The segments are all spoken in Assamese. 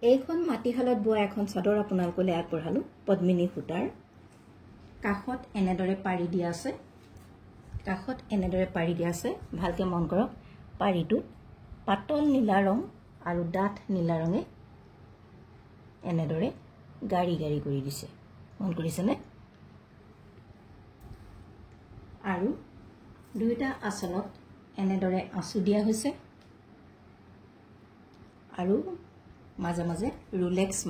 এইখন মাটিশালত বোৱা এখন চাদৰ আপোনালোকলৈ আগবঢ়ালোঁ পদ্মিনী সূতাৰ কাষত এনেদৰে পাৰি দিয়া আছে ভালকৈ মন কৰক পাৰিটোত পাতল নীলা ৰং আৰু ডাঠ নীলা ৰঙে এনেদৰে গাড়ী গাড়ী কৰি দিছে মন কৰিছেনে আৰু দুইটা আঁচলত এনেদৰে আঁচু দিয়া হৈছে আৰু মাজে মাজে ৰোলেক্স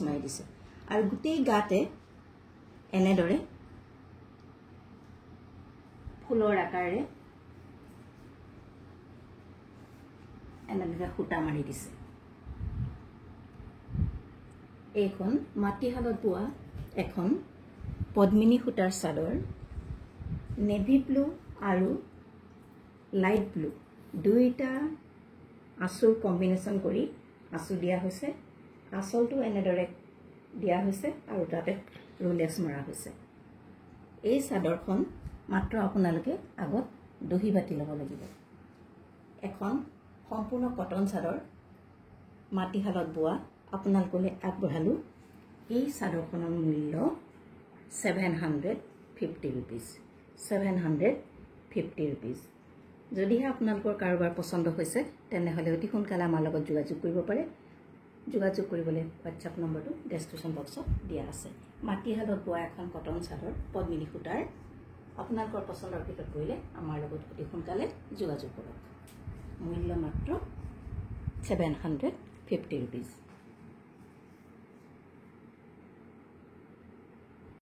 মাৰি দিছে আৰু গোটেই গাতে এনেদৰে ফুলৰ আকাৰে এনেদৰে সূতা মাৰি দিছে এইখন মাটিশালত বোৱা এখন পদ্মিনী সূতাৰ চাদৰ নেভি ব্লু আৰু লাইট ব্লু দুইটা আঁচুৰ কম্বিনেশ্যন কৰি আঁচু দিয়া হৈছে আঁচলটো এনেদৰে দিয়া হৈছে আৰু তাতে ৰোলেক্স মৰা হৈছে এই চাদৰখন মাত্ৰ আপোনালোকে আগত দহি বাতি ল'ব লাগিব এখন সম্পূৰ্ণ কটন চাদৰ মাটিশালত বোৱা আপোনালোকলৈ আগবঢ়ালোঁ এই চাদৰখনৰ মূল্য 750 rupees 750 rupees যদিহে আপোনালোকৰ কাৰোবাৰ পছন্দ হৈছে তেনেহ'লে অতি সোনকালে আমাৰ লগত যোগাযোগ কৰিব পাৰে যোগাযোগ কৰিবলৈ হোৱাটছআপ নম্বৰটো ডেছক্ৰিপশ্যন বক্সত দিয়া আছে মাটিশালত বোৱা এখন কটন চাদৰ পদ্মিনী সূতাৰ আপোনালোকৰ পছন্দৰ ভিতৰত পৰিলে আমাৰ লগত অতি সোনকালে যোগাযোগ কৰক মূল্য মাত্ৰ 750 rupees